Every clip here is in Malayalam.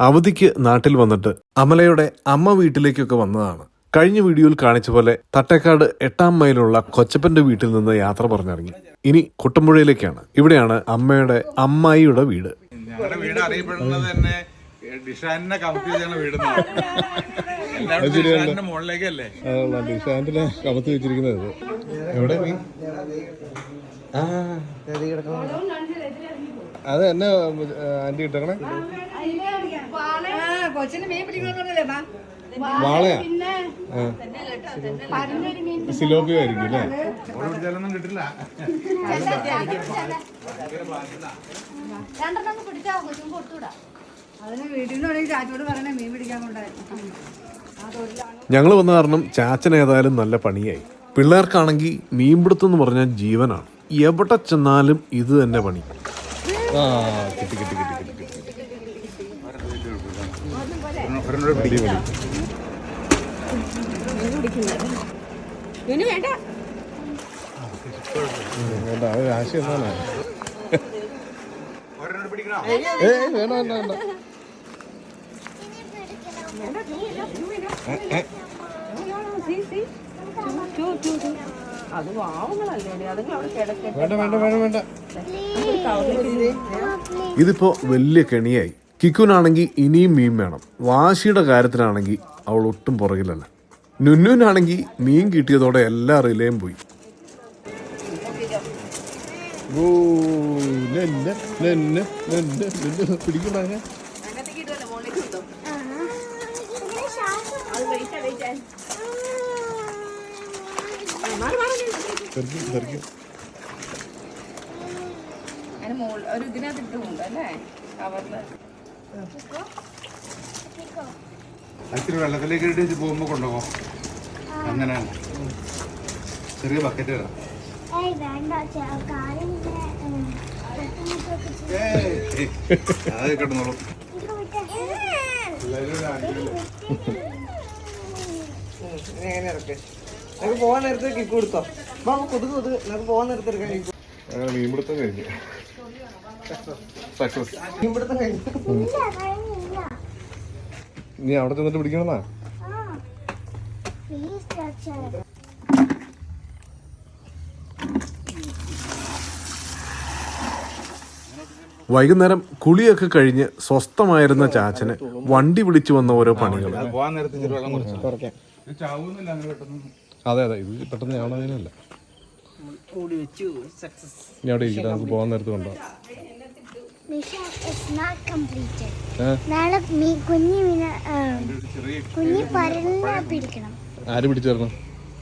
അവധിക്ക് നാട്ടിൽ വന്നിട്ട് അമലയുടെ അമ്മ വീട്ടിലേക്കൊക്കെ വന്നതാണ്. കഴിഞ്ഞ വീഡിയോയിൽ കാണിച്ച പോലെ തട്ടേക്കാട് 8-ാം മൈലുള്ള കൊച്ചപ്പന്റെ വീട്ടിൽ നിന്ന് യാത്ര പറഞ്ഞിറങ്ങി. ഇനി കുട്ടമ്പുഴയിലേക്കാണ്. ഇവിടെയാണ് അമ്മയുടെ അമ്മായിയുടെ വീട്. ഞങ്ങളുടെ വീട് അറിയപ്പെടുന്നത് തന്നെ ഡിഷാനെ കമത്തി വീടിന്റെ മുകളിലേക്കല്ലേ ഡിഷാന്റിനെ കമത്തി വെച്ചിരിക്കുന്നത്. എവിടെ അത് എന്നെ ആന്റി ഇട്ടേക്കണേ വാളയാ സിലോപ്പിയോ ആയിരിക്കും അല്ലേ? പിടിച്ചാലൊന്നും കിട്ടില്ല. ഞങ്ങൾ വന്ന കാരണം ചാച്ചൻ ഏതായാലും നല്ല പണിയായി. പിള്ളേർക്കാണെങ്കിൽ മീൻപിടുത്തം എന്ന് പറഞ്ഞാൽ ജീവനാണ്. എവിടെ ചെന്നാലും ഇത് തന്നെ പണി. കിട്ടി കിട്ടി കിട്ടി കിട്ടി ആശയം എന്താണ്? വേണ്ട വേണ്ട ഇതിപ്പോ വലിയ കെണിയായി. കിക്കുനാണെങ്കിൽ ഇനിയും മീൻ വേണം. വാശിയുടെ കാര്യത്തിലാണെങ്കിൽ അവൾ ഒട്ടും പുറകിലല്ല. നുന്നുനാണെങ്കിൽ മീൻ കിട്ടിയതോടെ എല്ലാ റിലേയും പോയി. പിടിക്കണ ഇത്തിരി വെള്ളത്തിലേക്ക് ഇട്ട് പോകുമ്പോ കൊണ്ടുപോകും. അങ്ങനെ ചെറിയ ബക്കറ്റ് ഇടാം. അത് കിടന്നോളൂ. പോവാൻ നേരത്തെ കിക്ക് കൊടുത്തോ? കൊതുക് നമുക്ക് പോവാൻ നേരത്തെ എടുക്കാൻ. മീൻപിടുത്തം കഴിഞ്ഞു. മീൻപിടുത്തം കഴിഞ്ഞു. നീ അവിടെ ചെന്നിട്ട് പിടിക്കണതാ? വൈകുന്നേരം കുളിയൊക്കെ കഴിഞ്ഞ് സ്വസ്ഥമായിരുന്ന ചാച്ചന് വണ്ടി വിളിച്ചു വന്ന ഓരോ പണികൾ. അതെ അതെ, ഇത് പെട്ടെന്ന് ഞാനതിനല്ല. ഇനി അവിടെ ഇരിക്കട്ടെ, നമുക്ക് പോകാൻ നേരത്ത് കൊണ്ടോ. ആര് പിടിച്ചു തരണം?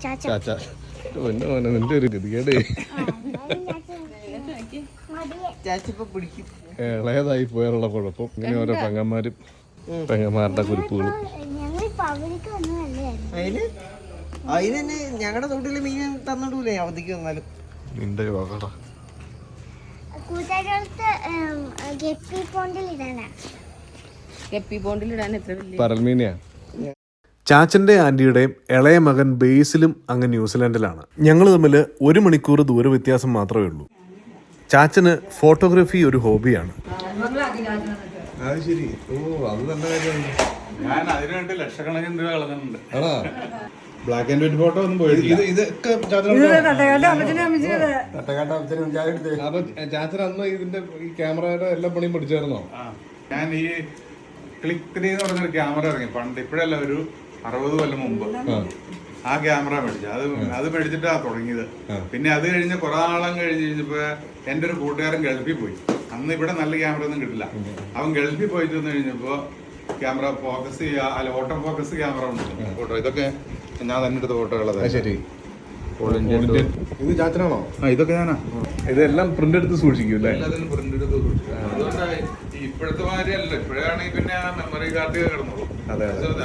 ചാച്ച. നിന്റെ ഒരു ഗതികേടേ. ഇളയതായി പോയാലുള്ള കുഴപ്പം. ഇങ്ങനെ ഓരോ പെങ്ങന്മാരും പെങ്ങന്മാരുടെ കുരിപ്പുകളും. അതിന് തന്നെ ഞങ്ങളുടെ തൊട്ടില് മീൻ തന്നിടൂലേ അവധിക്ക് വന്നാലും. നിന്റെ പരൽമീനിയാ. ചാച്ചന്റെ ആന്റിയുടെയും ഇളയ മകൻ ബേസിലും അങ്ങ് ന്യൂസിലാൻഡിലാണ്. ഞങ്ങൾ തമ്മിൽ 1 മണിക്കൂർ ദൂര വ്യത്യാസം മാത്രമേ ഉള്ളൂ. ചാച്ചന് ഫോട്ടോഗ്രാഫി ഒരു ഹോബിയാണ്. അത് ശരി. ഓ, അത് നല്ല കാര്യമാണ്. ഞാൻ അതിനുവേണ്ടി ലക്ഷക്കണക്കിന് രൂപ കളഞ്ഞിട്ടുണ്ട്. ബ്ലാക്ക് ആൻഡ് വൈറ്റ് ഫോട്ടോ ഒന്നും പോയിട്ടില്ല. ഇതൊക്കെ അപ്പൊ ചാച്ചൻ അന്ന് ഇതിന്റെ ഈ ക്യാമറയുടെ എല്ലാ പണിയും പഠിച്ചായിരുന്നോ? ഞാൻ ഈ ക്ലിക്ക് 3 എന്ന് പറഞ്ഞൊരു ക്യാമറ ഇറങ്ങി പണ്ട്, ഇപ്പോഴല്ല, ഒരു 60 കൊല്ലം മുമ്പ്. ആ ക്യാമറ മേടിച്ചു. അത് മേടിച്ചിട്ടാ തുടങ്ങിയത്. പിന്നെ അത് കഴിഞ്ഞ് കുറെ നാളം കഴിഞ്ഞപ്പോ എന്റെ ഒരു കൂട്ടുകാരൻ ഗൾഫിൽ പോയി. അന്ന് ഇവിടെ നല്ല ക്യാമറ ഒന്നും കിട്ടില്ല. അവൻ ഗൾഫിൽ പോയിട്ട് വന്നു കഴിഞ്ഞപ്പോ ക്യാമറ ഫോക്കസ് ചെയ്യാ, അല്ല ഓട്ടോ ഫോക്കസ് ക്യാമറ ഉണ്ട്. ഫോട്ടോ ഇതൊക്കെ ഞാൻ തന്നെ എടുത്ത ഫോട്ടോകളത്. ശരി, ഇത് ചാച്ചനാണോ? ഇതൊക്കെ ഞാനാ. ഇതെല്ലാം പ്രിന്റ് എടുത്ത് സൂക്ഷിക്കും അല്ലേ? എല്ലാത്തിനും പ്രിന്റ് എടുത്ത് സൂക്ഷിക്കും. അതുകൊണ്ടാണ് ഇപ്പോഴത്തെ മാതിരിയല്ല. ഇപ്പോഴാണെങ്കിൽ പിന്നെ മെമ്മറി കാർഡ് കിടന്നോളൂ.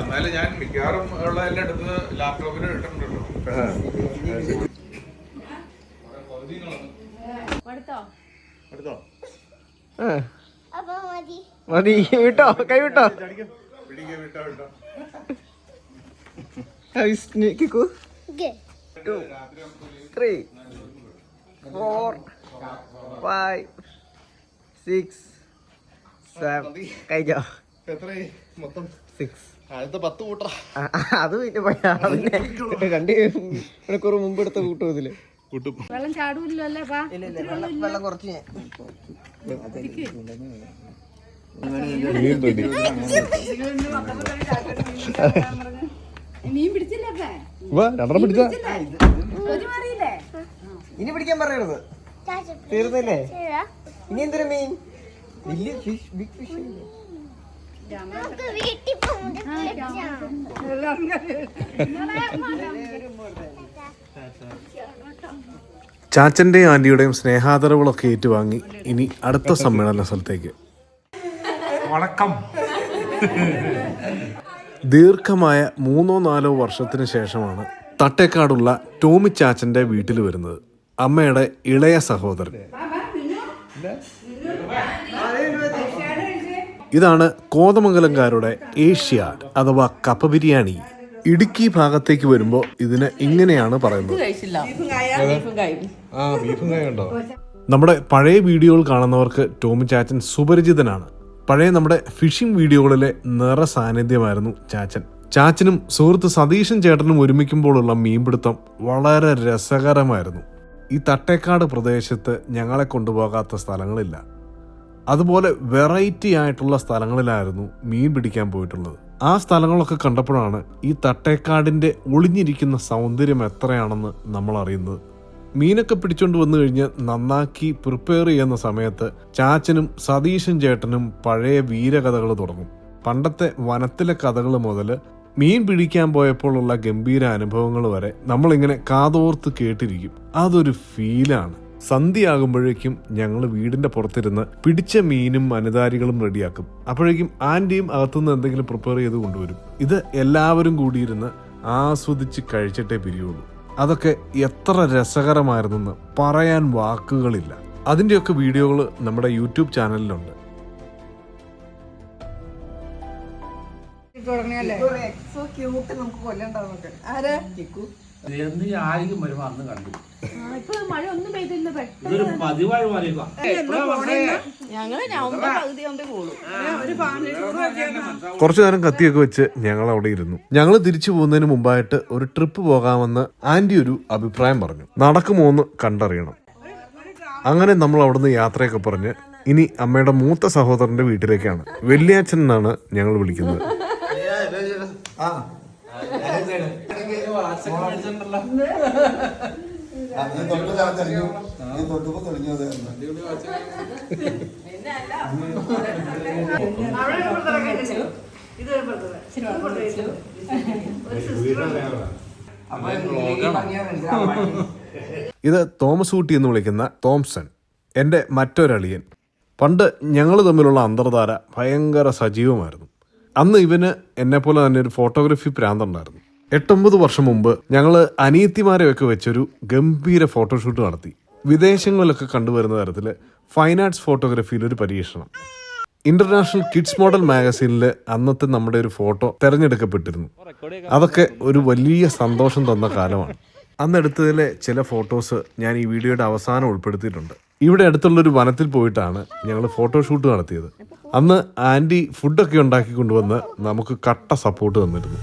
എന്നാലും ഞാൻ മിക്കവാറും ഉള്ള എല്ലാം എടുത്ത് ലാപ്ടോപ്പിൽ ഇട്ടിട്ടുണ്ടല്ലോ. മതി, വിട്ടോ, കൈ വിട്ടോ. കിക്കു 2 3 4 5 6 7 കഴിഞ്ഞോ? എത്രയായി മൊത്തം 6. ആദ്യത്തെ 10 കൂട്ടാ. അത് പിന്നെ 2 മണിക്കൂർ മുമ്പ് എടുത്ത കൂട്ടും ഇതില്. വെള്ളം ചാടൂല്ലോ അല്ലേ? വെള്ളം കുറച്ച് ഞാൻ മീൻ പിടിച്ചില്ലേ? ഇനി പിടിക്കാൻ പറയരുത്. തീർന്നില്ലേ? ഇനി എന്തൊരു മീൻ? വലിയ ഫിഷ്, ബിഗ് ഫിഷ്. ചാച്ചന്റെയും ആന്റിയുടെയും സ്നേഹാദരവുകളൊക്കെ ഏറ്റുവാങ്ങി ഇനി അടുത്ത സമ്മേളന സ്ഥലത്തേക്ക്. വണക്കം. ദീർഘമായ 3-4 വർഷത്തിന് ശേഷമാണ് തട്ടേക്കാടുള്ള ടോമി ചാച്ചന്റെ വീട്ടിൽ വരുന്നത്. അമ്മയുടെ ഇളയ സഹോദരൻ. ഇതാണ് കോതമംഗലംകാരുടെ ഏഷ്യാഡ് അഥവാ കപ്പ ബിരിയാണി. ഇടുക്കി ഭാഗത്തേക്ക് വരുമ്പോൾ ഇതിന് ഇങ്ങനെയാണ് പറയുന്നത്. നമ്മുടെ പഴയ വീഡിയോകൾ കാണുന്നവർക്ക് ടോമി ചാച്ചൻ സുപരിചിതനാണ്. പഴയ നമ്മുടെ ഫിഷിംഗ് വീഡിയോകളിലെ നിറ സാന്നിധ്യമായിരുന്നു ചാച്ചൻ. ചാച്ചനും സുഹൃത്ത് സതീശൻ ചേട്ടനും ഒരുമിക്കുമ്പോഴുള്ള മീൻപിടുത്തം വളരെ രസകരമായിരുന്നു. ഈ തട്ടേക്കാട് പ്രദേശത്ത് ഞങ്ങളെ കൊണ്ടുപോകാത്ത സ്ഥലങ്ങളില്ല. അതുപോലെ വെറൈറ്റി ആയിട്ടുള്ള സ്ഥലങ്ങളിലായിരുന്നു മീൻ പിടിക്കാൻ പോയിട്ടുള്ളത്. ആ സ്ഥലങ്ങളൊക്കെ കണ്ടപ്പോഴാണ് ഈ തട്ടേക്കാടിൻ്റെ ഒളിഞ്ഞിരിക്കുന്ന സൗന്ദര്യം എത്രയാണെന്ന് നമ്മൾ അറിയുന്നത്. മീനൊക്കെ പിടിച്ചോണ്ട് വന്നു കഴിഞ്ഞ് നന്നാക്കി പ്രിപ്പയർ ചെയ്യുന്ന സമയത്ത് ചാച്ചനും സതീശൻ ചേട്ടനും പഴയ വീരകഥകൾ തുടങ്ങും. പണ്ടത്തെ വനത്തിലെ കഥകൾ മുതൽ മീൻ പിടിക്കാൻ പോയപ്പോഴുള്ള ഗംഭീര അനുഭവങ്ങൾ വരെ നമ്മളിങ്ങനെ കാതോർത്ത് കേട്ടിരിക്കും. അതൊരു ഫീലാണ്. സന്ധ്യയാകുമ്പോഴേക്കും ഞങ്ങൾ വീടിന്റെ പുറത്തിരുന്ന് പിടിച്ച മീനും അനുധാരികളും റെഡിയാക്കും. അപ്പോഴേക്കും ആന്റിയും അകത്തുനിന്ന് എന്തെങ്കിലും പ്രിപ്പയർ ചെയ്ത് കൊണ്ടുവരും. ഇത് എല്ലാവരും കൂടിയിരുന്ന് ആസ്വദിച്ച് കഴിച്ചിട്ടേ പിരിയുള്ളൂ. അതൊക്കെ എത്ര രസകരമായിരുന്നെന്ന് പറയാൻ വാക്കുകളില്ല. അതിൻ്റെയൊക്കെ വീഡിയോകൾ നമ്മുടെ യൂട്യൂബ് ചാനലിലുണ്ട്. മഴ ഒന്നും പെയ്തില്ല. കുറച്ചു നേരം കത്തിയൊക്കെ വെച്ച് ഞങ്ങൾ അവിടെ ഇരുന്നു. ഞങ്ങൾ തിരിച്ചു പോകുന്നതിന് മുമ്പായിട്ട് ഒരു ട്രിപ്പ് പോകാമെന്ന് ആന്റി ഒരു അഭിപ്രായം പറഞ്ഞു. നടക്കുമോ എന്ന് കണ്ടറിയണം. അങ്ങനെ നമ്മൾ അവിടുന്ന് യാത്രയൊക്കെ പറഞ്ഞ് ഇനി അമ്മയുടെ മൂത്ത സഹോദരന്റെ വീട്ടിലേക്കാണ്. വെള്ളിയാച്ചൻ എന്നാണ് ഞങ്ങൾ വിളിക്കുന്നത്. ഇത് തോമസ് ഊട്ടി എന്ന് വിളിക്കുന്ന തോംസൺ, എൻ്റെ മറ്റൊരളിയൻ. പണ്ട് ഞങ്ങൾ തമ്മിലുള്ള അന്തർധാര ഭയങ്കര സജീവമായിരുന്നു. അന്ന് ഇവന് എന്നെപ്പോലെ തന്നെ ഒരു ഫോട്ടോഗ്രാഫി പ്രാന്തുണ്ടായിരുന്നു. 8-9 വർഷം മുമ്പ് ഞങ്ങൾ അനിയത്തിമാരെയൊക്കെ വെച്ചൊരു ഗംഭീര ഫോട്ടോഷൂട്ട് നടത്തി. വിദേശങ്ങളിലൊക്കെ കണ്ടുവരുന്ന തരത്തിൽ ഫൈൻ ആർട്സ് ഫോട്ടോഗ്രാഫിയിലൊരു പരീക്ഷണം. ഇന്റർനാഷണൽ കിഡ്സ് മോഡൽ മാഗസീനിൽ അന്നത്തെ നമ്മുടെ ഒരു ഫോട്ടോ തിരഞ്ഞെടുക്കപ്പെട്ടിരുന്നു. അതൊക്കെ ഒരു വലിയ സന്തോഷം തന്ന കാലമാണ്. അന്നെടുത്തതിലെ ചില ഫോട്ടോസ് ഞാൻ ഈ വീഡിയോയുടെ അവസാനം ഉൾപ്പെടുത്തിയിട്ടുണ്ട്. ഇവിടെ അടുത്തുള്ളൊരു വനത്തിൽ പോയിട്ടാണ് ഞങ്ങൾ ഫോട്ടോഷൂട്ട് നടത്തിയത്. അന്ന് ആൻറ്റി ഫുഡൊക്കെ ഉണ്ടാക്കി കൊണ്ടുവന്ന് നമുക്ക് കട്ട സപ്പോർട്ട് തന്നിരുന്നു.